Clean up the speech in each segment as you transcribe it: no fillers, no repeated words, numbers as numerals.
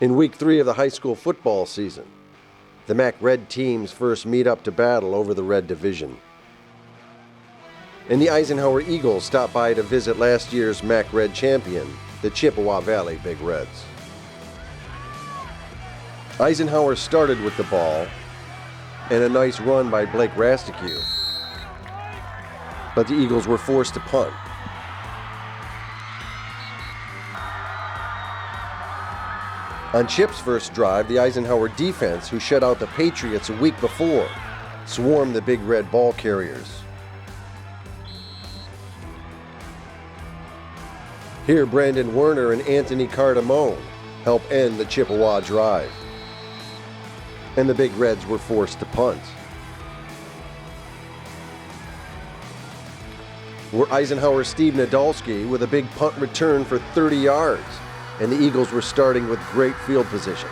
In week 3 of the high school football season, the MAC Red teams first meet up to battle over the Red Division. And the Eisenhower Eagles stop by to visit last year's MAC Red champion, the Chippewa Valley Big Reds. Eisenhower started with the ball and a nice run by Blake Rasticue, but the Eagles were forced to punt. On Chip's first drive, the Eisenhower defense, who shut out the Patriots a week before, swarmed the Big Red ball carriers. Here, Brandon Werner and Anthony Cardamone help end the Chippewa drive, and the Big Reds were forced to punt. Were Eisenhower's Steve Nadolski with a big punt return for 30 yards, and the Eagles were starting with great field position.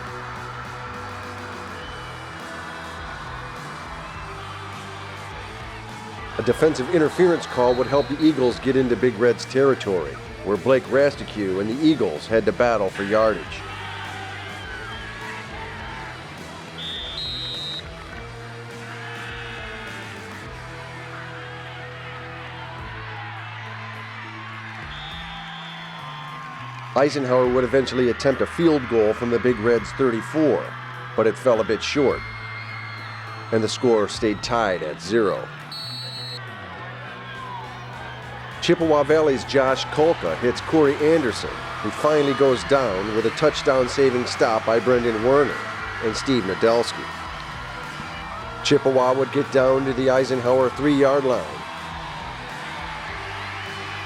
A defensive interference call would help the Eagles get into Big Red's territory, where Blake Rasticue and the Eagles had to battle for yardage. Eisenhower would eventually attempt a field goal from the Big Reds' 34, but it fell a bit short, and the score stayed tied at 0. Chippewa Valley's Josh Kolka hits Corey Anderson, who finally goes down with a touchdown-saving stop by Brendan Werner and Steve Nadolski. Chippewa would get down to the Eisenhower 3-yard line,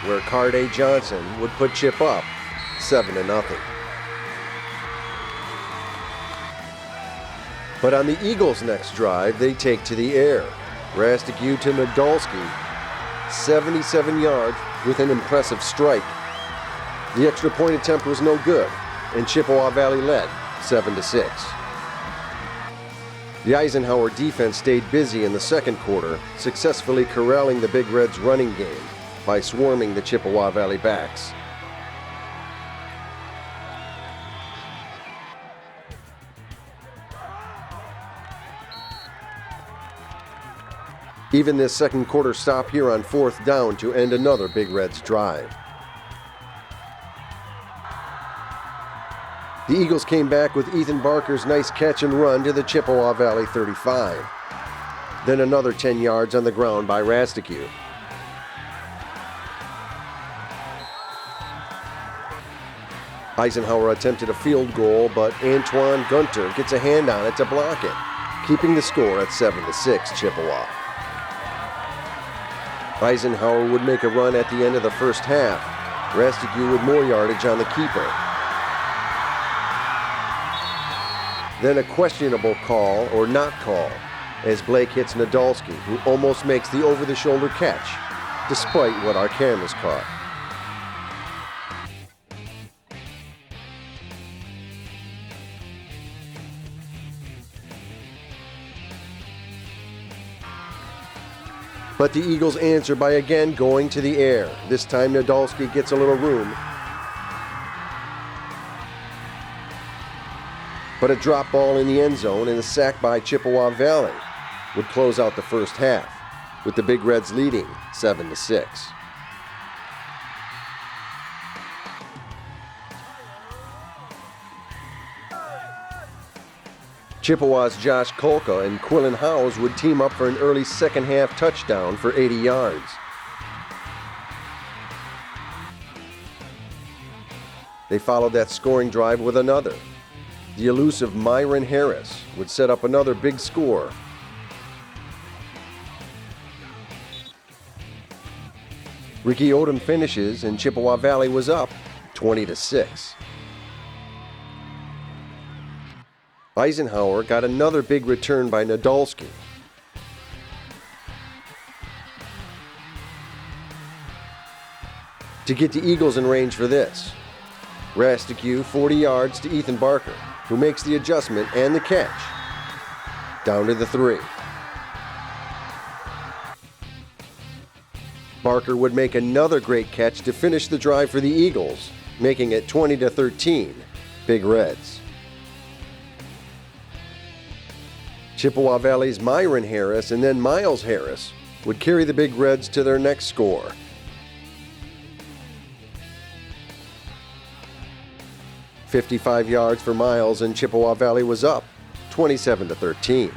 where Carday Johnson would put Chip up 7-0. But on the Eagles' next drive, they take to the air. Rasticue to Nadolski, 77 yards with an impressive strike. The extra point attempt was no good, and Chippewa Valley led 7-6. The Eisenhower defense stayed busy in the second quarter, successfully corralling the Big Reds' running game by swarming the Chippewa Valley backs. Even this second quarter stop here on 4th down to end another Big Reds drive. The Eagles came back with Ethan Barker's nice catch and run to the Chippewa Valley 35. Then another 10 yards on the ground by Rasticue. Eisenhower attempted a field goal, but Antoine Gunter gets a hand on it to block it, keeping the score at 7-6 Chippewa. Eisenhower would make a run at the end of the first half. Rasticue with more yardage on the keeper. Then a questionable call or not call as Blake hits Nadolski, who almost makes the over-the-shoulder catch, despite what our cameras caught. But the Eagles answer by again going to the air. This time Nadolski gets a little room. But a drop ball in the end zone and a sack by Chippewa Valley would close out the first half, with the Big Reds leading 7-6. Chippewa's Josh Kolka and Quillen Howes would team up for an early second half touchdown for 80 yards. They followed that scoring drive with another. The elusive Myron Harris would set up another big score. Ricky Odom finishes and Chippewa Valley was up 20-6. Eisenhower got another big return by Nadolski. To get the Eagles in range for this, Rasticue 40 yards to Ethan Barker, who makes the adjustment and the catch. Down to the 3. Barker would make another great catch to finish the drive for the Eagles, making it 20-13, Big Reds. Chippewa Valley's Myron Harris and then Miles Harris would carry the Big Reds to their next score. "55 yards for Miles, and Chippewa Valley was up 27-13.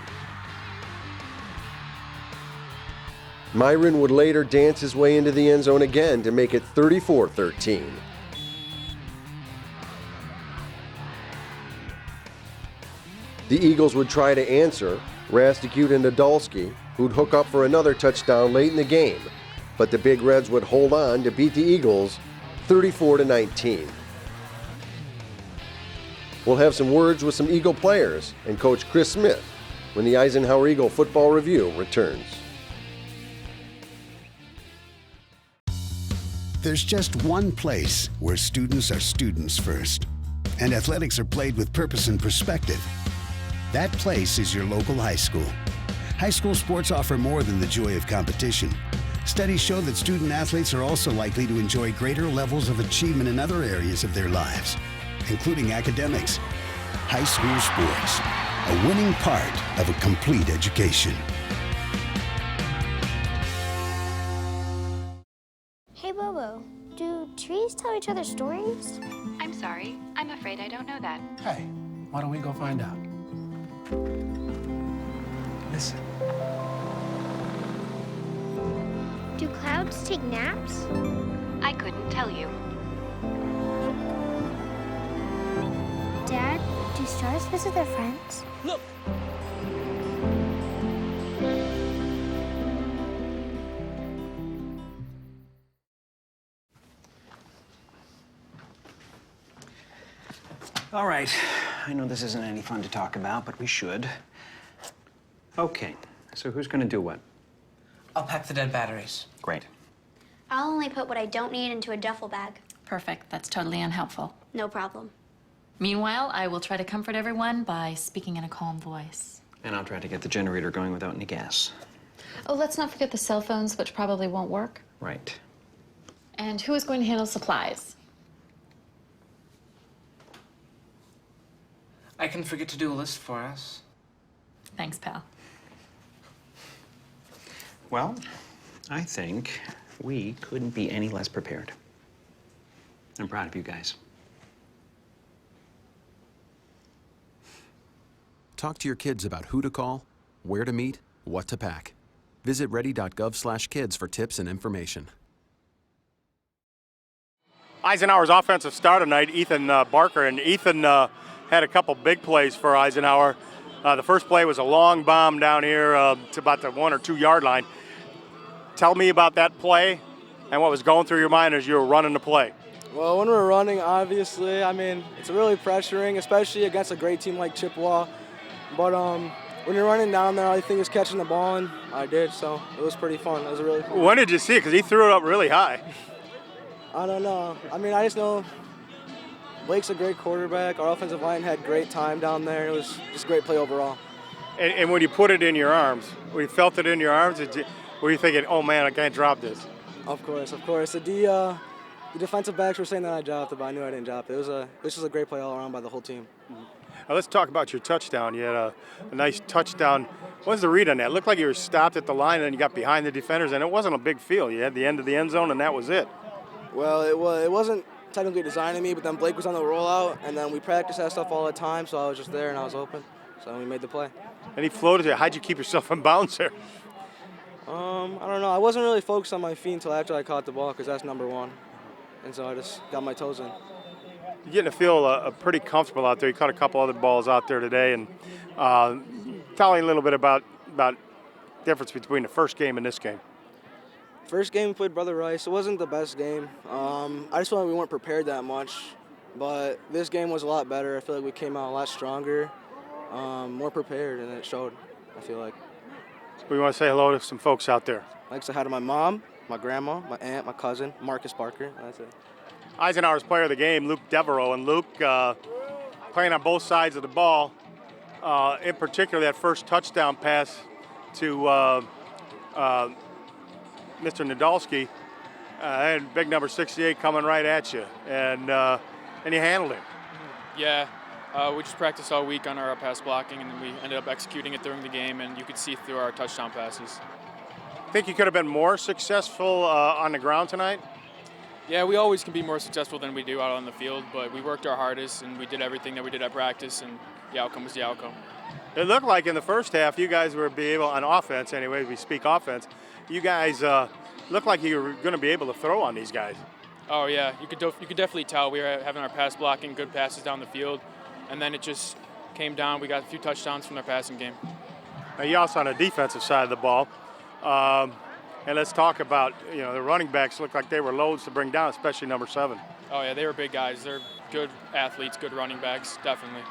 Myron would later dance his way into the end zone again to make it 34-13. The Eagles would try to answer, Rasticute and Nadolski, who'd hook up for another touchdown late in the game, but the Big Reds would hold on to beat the Eagles 34-19. We'll have some words with some Eagle players and Coach Chris Smith when the Eisenhower Eagle Football Review returns. There's just one place where students are students first, and athletics are played with purpose and perspective. That place is your local high school. High school sports offer more than the joy of competition. Studies show that student athletes are also likely to enjoy greater levels of achievement in other areas of their lives, including academics. High school sports, a winning part of a complete education. Hey Bobo, do trees tell each other stories? I'm sorry, I'm afraid I don't know that. Hey, why don't we go find out? Listen. Do clouds take naps? I couldn't tell you. Dad, do stars visit their friends? Look! All right, I know this isn't any fun to talk about, but we should. Okay, so who's gonna do what? I'll pack the dead batteries. Great. I'll only put what I don't need into a duffel bag. Perfect. That's totally unhelpful. No problem. Meanwhile, I will try to comfort everyone by speaking in a calm voice. And I'll try to get the generator going without any gas. Oh, let's not forget the cell phones, which probably won't work. Right. And who is going to handle supplies? I can forget to do a list for us. Thanks, pal. Well, I think we couldn't be any less prepared. I'm proud of you guys. Talk to your kids about who to call, where to meet, what to pack. Visit ready.gov/kids for tips and information. Eisenhower's offensive star tonight, Ethan Barker, and Ethan had a couple big plays for Eisenhower. The first play was a long bomb down here to about the 1 or 2 yard line. Tell me about that play and what was going through your mind as you were running the play. Well, when we're running, obviously, I mean, it's really pressuring, especially against a great team like Chippewa. But when you're running down there, all you think is catching the ball, and I did, so it was pretty fun. It was really fun. When did you see it? Because he threw it up really high. I don't know. I mean, I just know Blake's a great quarterback. Our offensive line had great time down there. It was just a great play overall. And when you put it in your arms, when you felt it in your arms, were you thinking, oh, man, I can't drop this? Of course, of course. The defensive backs were saying that I dropped it, but I knew I didn't drop it. It was just a great play all around by the whole team. Mm-hmm. Now let's talk about your touchdown. You had a nice touchdown. What was the read on that? It looked like you were stopped at the line and then you got behind the defenders, and it wasn't a big field. You had the end of the end zone, and that was it. Well, it wasn't technically designed to me, but then Blake was on the rollout, and then we practiced that stuff all the time, so I was just there and I was open, so we made the play. And he floated you. How'd you keep yourself in bounds there? I don't know. I wasn't really focused on my feet until after I caught the ball, because that's number one, and so I just got my toes in. You're getting to feel pretty comfortable out there. You caught a couple other balls out there today, and tell me a little bit about difference between the first game and this game. First game we played Brother Rice. It wasn't the best game. I just felt like we weren't prepared that much, but this game was a lot better. I feel like we came out a lot stronger, more prepared, and it showed, I feel like. We want to say hello to some folks out there. I'd like to say hi to my mom, my grandma, my aunt, my cousin, Marcus Barker. That's it. Eisenhower's player of the game, Luke Devereaux, and Luke playing on both sides of the ball. In particular, that first touchdown pass to Mr. Nadolski, and big number 68 coming right at you, and you handled him. Yeah, We just practiced all week on our pass blocking, and then we ended up executing it during the game, and you could see through our touchdown passes. Think you could have been more successful on the ground tonight? Yeah, we always can be more successful than we do out on the field, but we worked our hardest, and we did everything that we did at practice, and the outcome was the outcome. It looked like in the first half you guys were be able, on offense anyway, we speak offense, you guys looked like you were going to be able to throw on these guys. Oh yeah, you could definitely tell we were having our pass blocking, good passes down the field, and then it just came down. We got a few touchdowns from their passing game. Now you also on the defensive side of the ball, and let's talk about the running backs looked like they were loads to bring down, especially number 7. Oh yeah, they were big guys. They're good athletes, good running backs, definitely.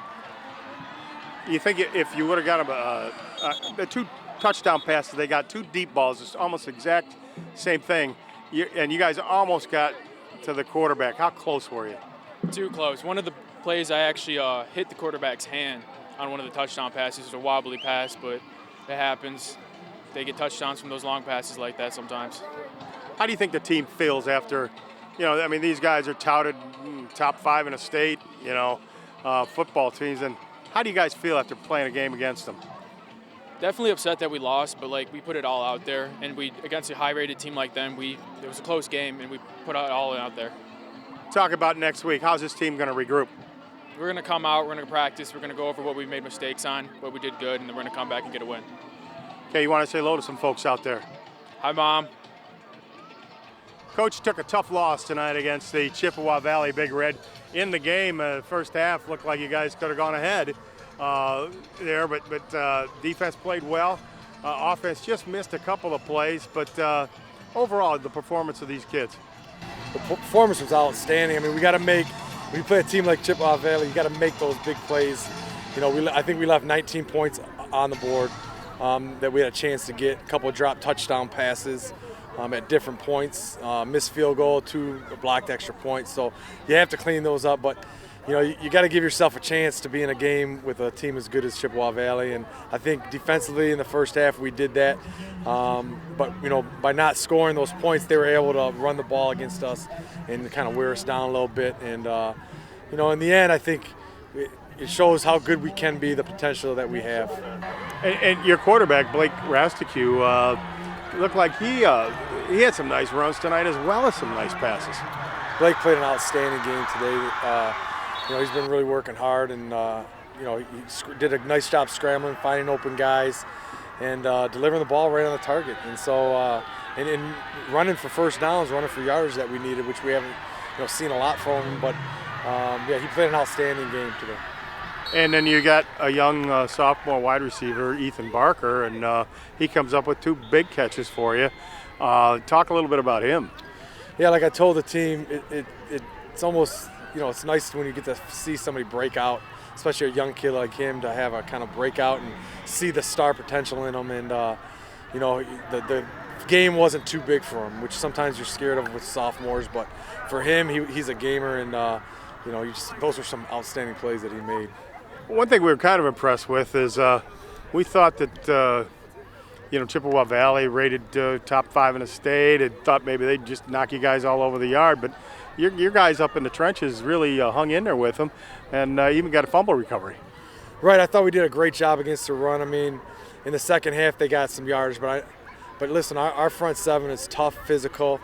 You think if you would have got them the 2 touchdown passes, they got 2 deep balls, it's almost exact same thing, and you guys almost got to the quarterback. How close were you? Too close. One of the plays I actually hit the quarterback's hand on one of the touchdown passes. It was a wobbly pass, but it happens. They get touchdowns from those long passes like that sometimes. How do you think the team feels after, these guys are touted top 5 in the state, football teams, and how do you guys feel after playing a game against them? Definitely upset that we lost, but we put it all out there, and we against a high-rated team like them, it was a close game, and we put it all out there. Talk about next week. How's this team going to regroup? We're going to come out, we're going to practice, we're going to go over what we made mistakes on, what we did good, and then we're going to come back and get a win. Okay, you want to say hello to some folks out there? Hi, Mom. Coach took a tough loss tonight against the Chippewa Valley Big Red. In the game, first half looked like you guys could have gone ahead there, but defense played well. Offense just missed a couple of plays, but overall, the performance of these kids. The performance was outstanding. We got to when you play a team like Chippewa Valley, you got to make those big plays. I think we left 19 points on the board that we had a chance to get. A couple of drop touchdown passes at different points, missed field goal, 2 blocked extra points. So you have to clean those up, but you got to give yourself a chance to be in a game with a team as good as Chippewa Valley, and I think defensively in the first half we did that. But by not scoring those points, they were able to run the ball against us and kind of wear us down a little bit. And in the end, I think it shows how good we can be, the potential that we have. And your quarterback, Blake Rasticu, looked like he had some nice runs tonight as well as some nice passes. Blake played an outstanding game today. He's been really working hard, and he did a nice job scrambling, finding open guys, and delivering the ball right on the target. And so, and running for first downs, running for yards that we needed, which we haven't seen a lot from him. But he played an outstanding game today. And then you got a young sophomore wide receiver, Ethan Barker, and he comes up with 2 big catches for you. Talk a little bit about him. Yeah, like I told the team, it's almost, it's nice when you get to see somebody break out, especially a young kid like him, to have a kind of breakout and see the star potential in him. And, the game wasn't too big for him, which sometimes you're scared of with sophomores. But for him, he's a gamer, and, those were some outstanding plays that he made. One thing we were kind of impressed with is we thought that, Chippewa Valley rated top 5 in the state and thought maybe they'd just knock you guys all over the yard. But your guys up in the trenches really hung in there with them and even got a fumble recovery. Right, I thought we did a great job against the run. In the second half they got some yardage, but listen, our front 7 is tough, physical.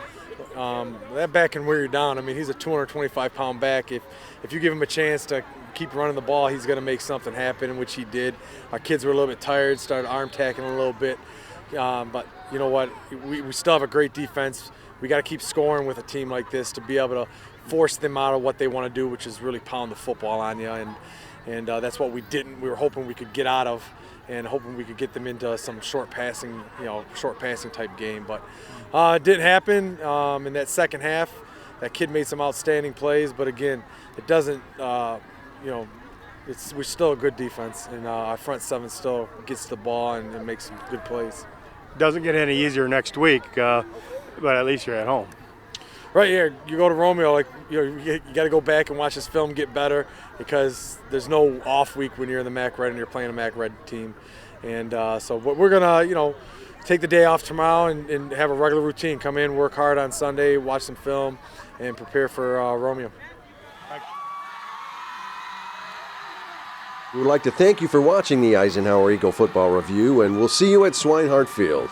That back can wear you down. He's a 225-pound back. If you give him a chance to keep running the ball, he's going to make something happen, which he did. Our kids were a little bit tired, started arm tackling a little bit. But you know what? We still have a great defense. We got to keep scoring with a team like this to be able to force them out of what they want to do, which is really pound the football on you. And that's what we didn't. We were hoping we could get out of, and hoping we could get them into some short passing type game. But it didn't happen in that second half. That kid made some outstanding plays, but again, it doesn't. We're still a good defense, and our front 7 still gets the ball and makes some good plays. Doesn't get any easier next week, but at least you're at home. Right here, you go to Romeo, you got to go back and watch this film get better, because there's no off week when you're in the MAC Red and you're playing a MAC Red team. And so we're gonna, take the day off tomorrow and have a regular routine. Come in, work hard on Sunday, watch some film, and prepare for Romeo. We would like to thank you for watching the Eisenhower Eagle Football Review, and we'll see you at Swinehart Field.